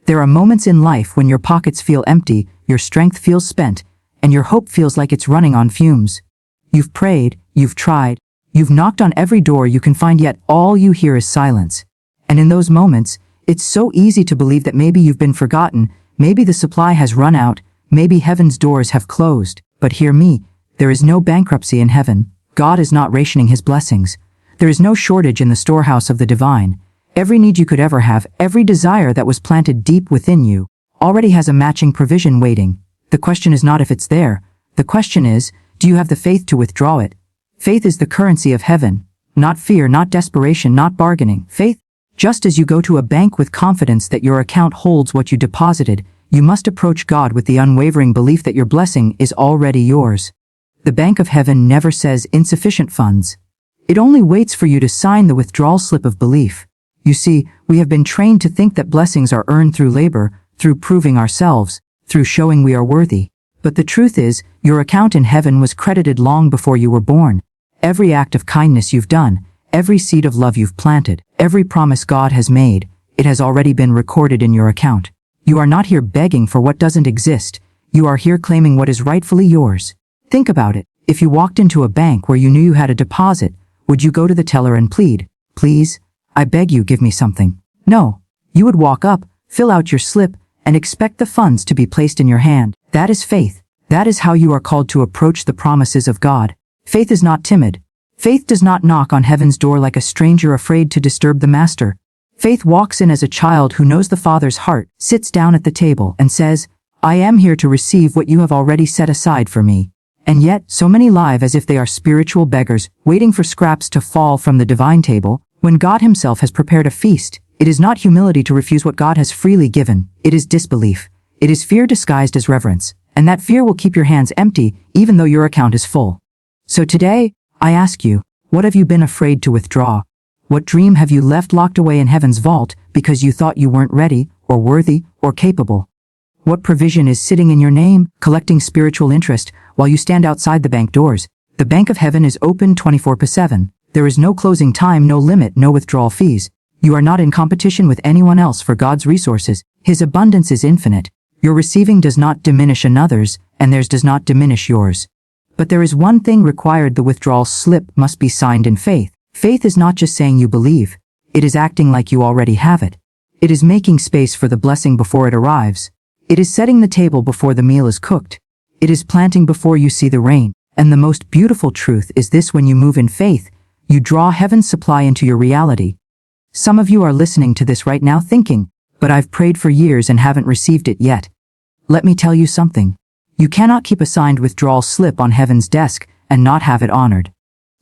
There are moments in life when your pockets feel empty, your strength feels spent, and your hope feels like it's running on fumes. You've prayed, you've tried, you've knocked on every door you can find, yet all you hear is silence. And in those moments, it's so easy to believe that maybe you've been forgotten, maybe the supply has run out, maybe heaven's doors have closed. But hear me, there is no bankruptcy in heaven. God is not rationing his blessings. There is no shortage in the storehouse of the divine. Every need you could ever have, every desire that was planted deep within you, already has a matching provision waiting. The question is not if it's there. The question is, do you have the faith to withdraw it? Faith is the currency of heaven. Not fear, not desperation, not bargaining. Faith. Just as you go to a bank with confidence that your account holds what you deposited, you must approach God with the unwavering belief that your blessing is already yours. The bank of heaven never says insufficient funds. It only waits for you to sign the withdrawal slip of belief. You see, we have been trained to think that blessings are earned through labor, through proving ourselves, through showing we are worthy. But the truth is, your account in heaven was credited long before you were born. Every act of kindness you've done, every seed of love you've planted, every promise God has made, it has already been recorded in your account. You are not here begging for what doesn't exist. You are here claiming what is rightfully yours. Think about it. If you walked into a bank where you knew you had a deposit, would you go to the teller and plead, "Please, I beg you, give me something"? No. You would walk up, fill out your slip, and expect the funds to be placed in your hand. That is faith. That is how you are called to approach the promises of God. Faith is not timid. Faith does not knock on heaven's door like a stranger afraid to disturb the master. Faith walks in as a child who knows the Father's heart, sits down at the table, and says, "I am here to receive what you have already set aside for me." And yet, so many live as if they are spiritual beggars, waiting for scraps to fall from the divine table, when God himself has prepared a feast. It is not humility to refuse what God has freely given. It is disbelief. It is fear disguised as reverence. And that fear will keep your hands empty, even though your account is full. So today, I ask you, what have you been afraid to withdraw? What dream have you left locked away in heaven's vault because you thought you weren't ready, or worthy, or capable? What provision is sitting in your name, collecting spiritual interest, while you stand outside the bank doors? The bank of heaven is open 24/7. There is no closing time, no limit, no withdrawal fees. You are not in competition with anyone else for God's resources. His abundance is infinite. Your receiving does not diminish another's, and theirs does not diminish yours. But there is one thing required: the withdrawal slip must be signed in faith. Faith is not just saying you believe. It is acting like you already have it. It is making space for the blessing before it arrives. It is setting the table before the meal is cooked. It is planting before you see the rain. And the most beautiful truth is this: when you move in faith, you draw heaven's supply into your reality. Some of you are listening to this right now thinking, "But I've prayed for years and haven't received it yet." Let me tell you something. You cannot keep a signed withdrawal slip on heaven's desk and not have it honored.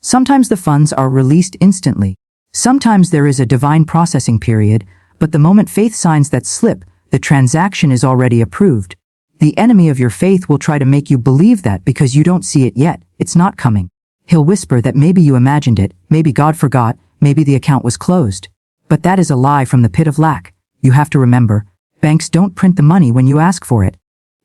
Sometimes the funds are released instantly. Sometimes there is a divine processing period, but the moment faith signs that slip, the transaction is already approved. The enemy of your faith will try to make you believe that because you don't see it yet, it's not coming. He'll whisper that maybe you imagined it, maybe God forgot, maybe the account was closed. But that is a lie from the pit of lack. You have to remember, banks don't print the money when you ask for it.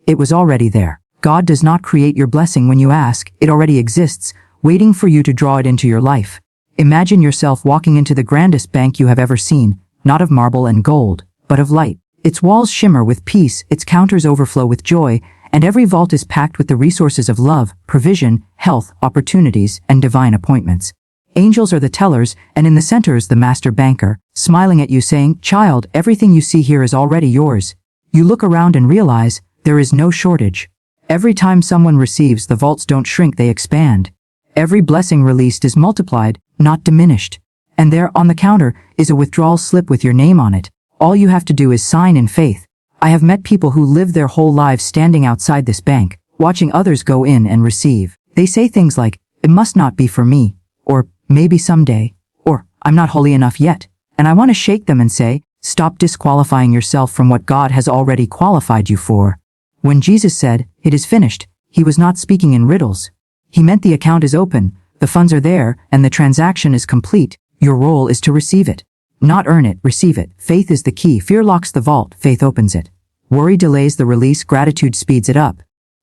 It was already there. God does not create your blessing when you ask. It already exists, waiting for you to draw it into your life. Imagine yourself walking into the grandest bank you have ever seen, not of marble and gold, but of light. Its walls shimmer with peace, its counters overflow with joy, and every vault is packed with the resources of love, provision, health, opportunities, and divine appointments. Angels are the tellers, and in the center is the master banker, smiling at you saying, "Child, everything you see here is already yours." You look around and realize, there is no shortage. Every time someone receives, the vaults don't shrink, they expand. Every blessing released is multiplied, not diminished. And there, on the counter, is a withdrawal slip with your name on it. All you have to do is sign in faith. I have met people who live their whole lives standing outside this bank, watching others go in and receive. They say things like, "It must not be for me," or "Maybe someday," or "I'm not holy enough yet." And I want to shake them and say, stop disqualifying yourself from what God has already qualified you for. When Jesus said, "It is finished," he was not speaking in riddles. He meant the account is open, the funds are there, and the transaction is complete. Your role is to receive it. Not earn it, receive it. Faith is the key. Fear locks the vault, faith opens it. Worry delays the release, gratitude speeds it up.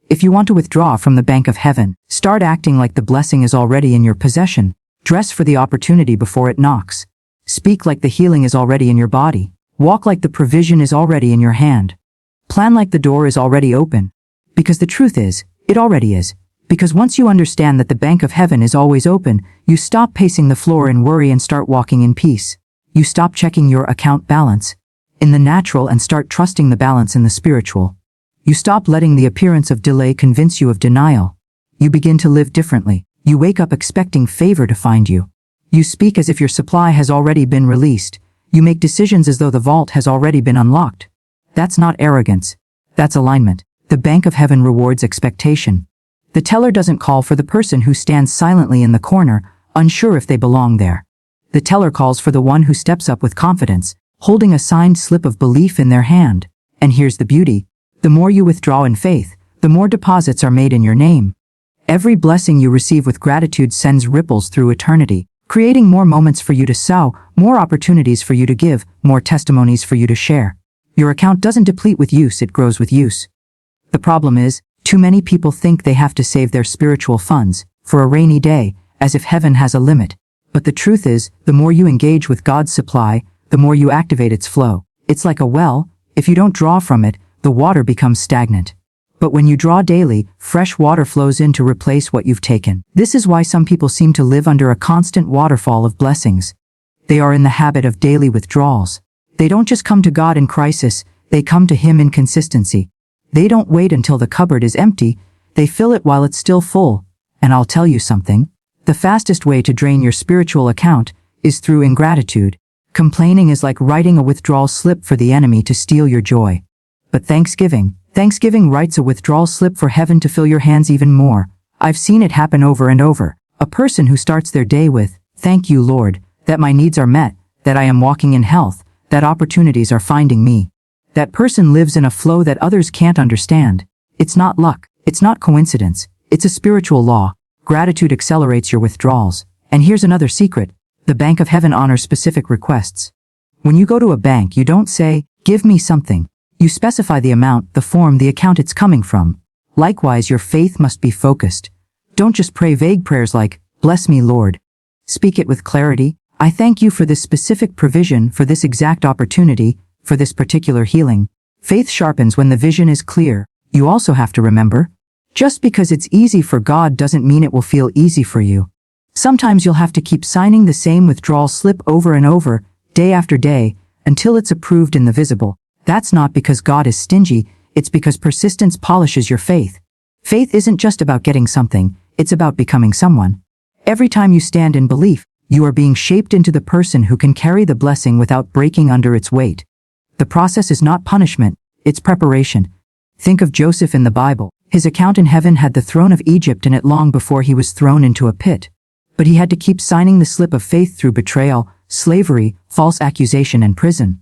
If you want to withdraw from the bank of heaven, start acting like the blessing is already in your possession. Dress for the opportunity before it knocks. Speak like the healing is already in your body. Walk like the provision is already in your hand. Plan like the door is already open. Because the truth is, it already is. Because once you understand that the bank of heaven is always open, you stop pacing the floor in worry and start walking in peace. You stop checking your account balance in the natural and start trusting the balance in the spiritual. You stop letting the appearance of delay convince you of denial. You begin to live differently. You wake up expecting favor to find you. You speak as if your supply has already been released. You make decisions as though the vault has already been unlocked. That's not arrogance. That's alignment. The bank of heaven rewards expectation. The teller doesn't call for the person who stands silently in the corner, unsure if they belong there. The teller calls for the one who steps up with confidence, holding a signed slip of belief in their hand. And here's the beauty. The more you withdraw in faith, the more deposits are made in your name. Every blessing you receive with gratitude sends ripples through eternity, creating more moments for you to sow, more opportunities for you to give, more testimonies for you to share. Your account doesn't deplete with use, it grows with use. The problem is, too many people think they have to save their spiritual funds for a rainy day, as if heaven has a limit. But the truth is, the more you engage with God's supply, the more you activate its flow. It's like a well. If you don't draw from it, the water becomes stagnant. But when you draw daily, fresh water flows in to replace what you've taken. This is why some people seem to live under a constant waterfall of blessings. They are in the habit of daily withdrawals. They don't just come to God in crisis, they come to Him in consistency. They don't wait until the cupboard is empty, they fill it while it's still full. And I'll tell you something. The fastest way to drain your spiritual account is through ingratitude. Complaining is like writing a withdrawal slip for the enemy to steal your joy. But Thanksgiving writes a withdrawal slip for heaven to fill your hands even more. I've seen it happen over and over. A person who starts their day with, "Thank you, Lord, that my needs are met, that I am walking in health, that opportunities are finding me." That person lives in a flow that others can't understand. It's not luck. It's not coincidence. It's a spiritual law. Gratitude accelerates your withdrawals. And here's another secret. The bank of heaven honors specific requests. When you go to a bank, you don't say, "Give me something." You specify the amount, the form, the account it's coming from. Likewise, your faith must be focused. Don't just pray vague prayers like, "Bless me, Lord." Speak it with clarity. "I thank you for this specific provision, for this exact opportunity, for this particular healing." Faith sharpens when the vision is clear. You also have to remember, just because it's easy for God doesn't mean it will feel easy for you. Sometimes you'll have to keep signing the same withdrawal slip over and over, day after day, until it's approved in the visible. That's not because God is stingy, it's because persistence polishes your faith. Faith isn't just about getting something, it's about becoming someone. Every time you stand in belief, you are being shaped into the person who can carry the blessing without breaking under its weight. The process is not punishment, it's preparation. Think of Joseph in the Bible. His account in heaven had the throne of Egypt in it long before he was thrown into a pit. But he had to keep signing the slip of faith through betrayal, slavery, false accusation, and prison.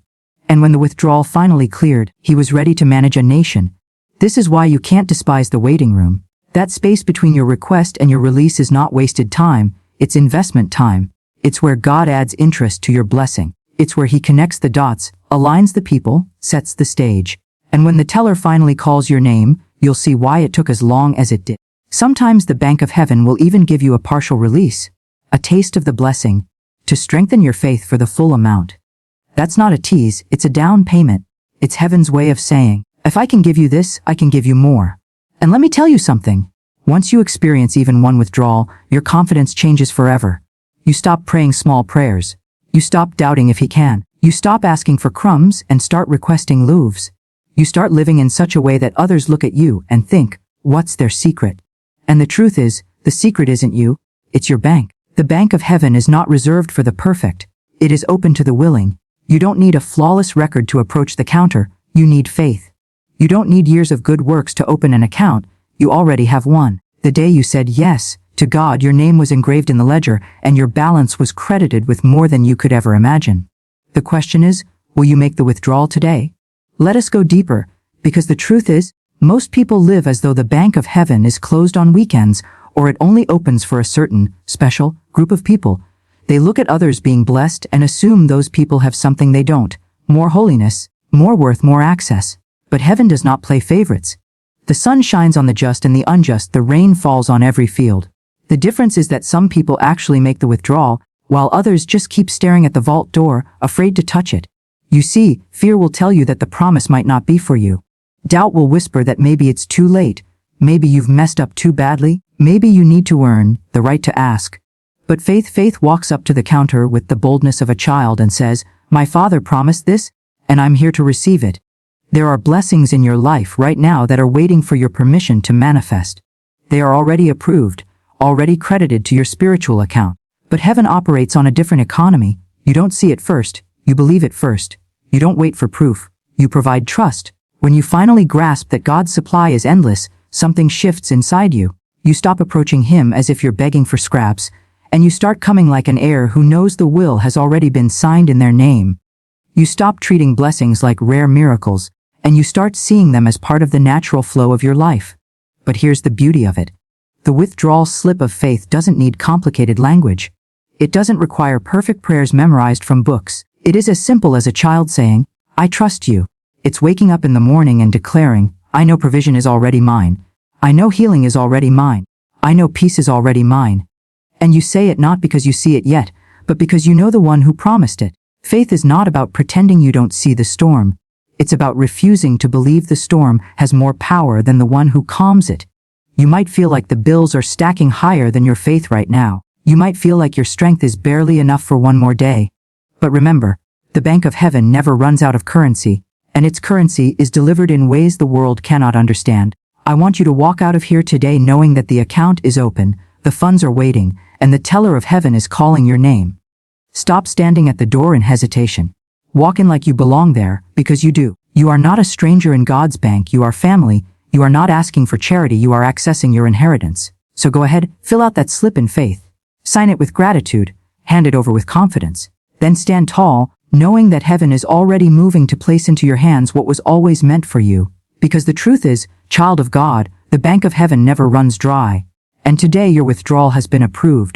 And when the withdrawal finally cleared, he was ready to manage a nation. This is why you can't despise the waiting room. That space between your request and your release is not wasted time, it's investment time. It's where God adds interest to your blessing. It's where He connects the dots, aligns the people, sets the stage. And when the teller finally calls your name, you'll see why it took as long as it did. Sometimes the bank of heaven will even give you a partial release, a taste of the blessing, to strengthen your faith for the full amount. That's not a tease, it's a down payment. It's heaven's way of saying, if I can give you this, I can give you more. And let me tell you something. Once you experience even one withdrawal, your confidence changes forever. You stop praying small prayers. You stop doubting if He can. You stop asking for crumbs and start requesting loaves. You start living in such a way that others look at you and think, what's their secret? And the truth is, the secret isn't you, it's your bank. The bank of heaven is not reserved for the perfect. It is open to the willing. You don't need a flawless record to approach the counter, you need faith. You don't need years of good works to open an account, you already have one. The day you said yes to God, your name was engraved in the ledger and your balance was credited with more than you could ever imagine. The question is, will you make the withdrawal today? Let us go deeper, because the truth is, most people live as though the bank of heaven is closed on weekends, or it only opens for a certain, special, group of people. They look at others being blessed and assume those people have something they don't, more holiness, more worth, more access. But heaven does not play favorites. The sun shines on the just and the unjust, the rain falls on every field. The difference is that some people actually make the withdrawal, while others just keep staring at the vault door, afraid to touch it. You see, fear will tell you that the promise might not be for you. Doubt will whisper that maybe it's too late, maybe you've messed up too badly, maybe you need to earn the right to ask. But faith walks up to the counter with the boldness of a child and says, "My Father promised this, and I'm here to receive it." There are blessings in your life right now that are waiting for your permission to manifest. They are already approved, already credited to your spiritual account. But heaven operates on a different economy. You don't see it first, you believe it first. You don't wait for proof, you provide trust. When you finally grasp that God's supply is endless, something shifts inside you. You stop approaching Him as if you're begging for scraps, and you start coming like an heir who knows the will has already been signed in their name. You stop treating blessings like rare miracles, and you start seeing them as part of the natural flow of your life. But here's the beauty of it. The withdrawal slip of faith doesn't need complicated language. It doesn't require perfect prayers memorized from books. It is as simple as a child saying, "I trust you." It's waking up in the morning and declaring, "I know provision is already mine. I know healing is already mine. I know peace is already mine." And you say it not because you see it yet, but because you know the one who promised it. Faith is not about pretending you don't see the storm. It's about refusing to believe the storm has more power than the one who calms it. You might feel like the bills are stacking higher than your faith right now. You might feel like your strength is barely enough for one more day. But remember, the bank of heaven never runs out of currency, and its currency is delivered in ways the world cannot understand. I want you to walk out of here today knowing that the account is open, the funds are waiting, and the teller of heaven is calling your name. Stop standing at the door in hesitation. Walk in like you belong there, because you do. You are not a stranger in God's bank, you are family. You are not asking for charity, you are accessing your inheritance. So go ahead, fill out that slip in faith. Sign it with gratitude, hand it over with confidence. Then stand tall, knowing that heaven is already moving to place into your hands what was always meant for you. Because the truth is, child of God, the bank of heaven never runs dry. And today your withdrawal has been approved.